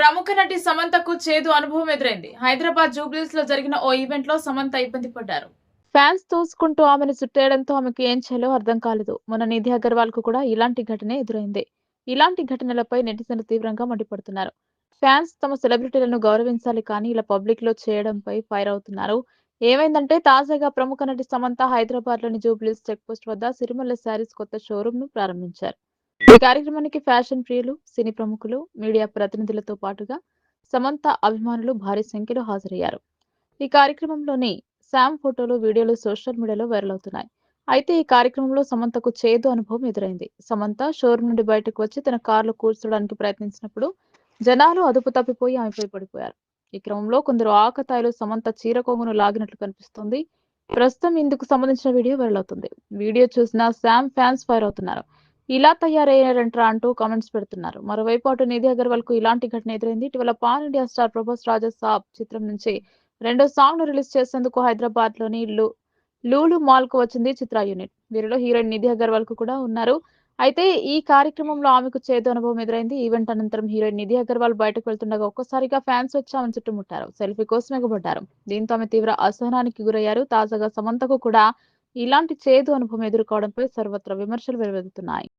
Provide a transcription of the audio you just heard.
ప్రముఖ నటి సమంతకు చేదు అనుభవం ఎదురైంది. హైదరాబాద్ జూబ్లీస్ లో జరిగిన ఓ ఈవెంట్ లో సమంత ఇబ్బంది పడ్డారు. ఫ్యాన్స్ తోసుకుంటూ ఆమెను చుట్టేయడంతో ఆమెకు ఏం చేయాలో అర్థం కాలేదు. మొన్న నిధి అగర్వాల్ కు కూడా ఇలాంటి ఘటనే ఎదురైంది. ఇలాంటి ఘటనలపై నెటిజన్లు తీవ్రంగా మండిపడుతున్నారు. ఫ్యాన్స్ తమ సెలబ్రిటీలను గౌరవించాలి కానీ ఇలా పబ్లిక్ లో చేయడంపై ఫైర్ అవుతున్నారు. ఏమైందంటే తాజాగా ప్రముఖ నటి సమంత హైదరాబాద్ లోని జూబ్లీస్ చెక్ పోస్ట్ వద్ద సిరిమల్ల శారీస్ కొత్త షోరూమ్ ను ప్రారంభించారు. ఈ కార్యక్రమానికి ఫ్యాషన్ ప్రియులు, సినీ ప్రముఖులు, మీడియా ప్రతినిధులతో పాటుగా సమంత అభిమానులు భారీ సంఖ్యలో హాజరయ్యారు. ఈ కార్యక్రమంలోని శామ్ ఫోటోలు, వీడియోలు సోషల్ మీడియాలో వైరల్ అవుతున్నాయి. అయితే ఈ కార్యక్రమంలో సమంతకు చేదు అనుభవం ఎదురైంది. సమంత షోరూమ్ నుండి బయటకు వచ్చి తన కారులో కూర్చోడానికి ప్రయత్నించినప్పుడు జనాలు అదుపు తప్పిపోయి ఆమెపై పడిపోయారు. ఈ క్రమంలో కొందరు ఆకతాయిలు సమంత చీర కొంగును లాగినట్లు కనిపిస్తోంది. ప్రస్తుతం ఇందుకు సంబంధించిన వీడియో వైరల్ అవుతుంది. వీడియో చూసిన శామ్ ఫ్యాన్స్ ఫైర్ అవుతున్నారు. ఇలా తయారయ్యారంట్రా అంటూ కామెంట్స్ పెడుతున్నారు. మరోవైపు అటు నిధి అగర్వాల్ కు ఇలాంటి ఘటన ఎదురైంది. ఇటీవల పాన్ ఇండియా స్టార్ ప్రభాస్ రాజా సాబ్ చిత్రం నుంచి రెండో సాంగ్ ను రిలీజ్ చేసేందుకు హైదరాబాద్ లోని లూలు మాల్ కు వచ్చింది చిత్ర యూనిట్. వీరిలో హీరోయిన్ నిధి అగర్వాల్ కు కూడా ఉన్నారు. అయితే ఈ కార్యక్రమంలో ఆమెకు చేదు అనుభవం ఎదురైంది. ఈవెంట్ అనంతరం హీరోయిన్ నిధి అగర్వాల్ బయటకు వెళ్తుండగా ఒక్కసారిగా ఫ్యాన్స్ వచ్చి ఆమెను చుట్టుముట్టారు. సెల్ఫీ కోసం ఎగబడ్డారు. దీంతో ఆమె తీవ్ర అసహనానికి గురయ్యారు. తాజాగా సమంతకు కూడా ఇలాంటి చేదు అనుభవం ఎదుర్కోవడంపై సర్వత్రా విమర్శలు వెలువెత్తుతున్నాయి.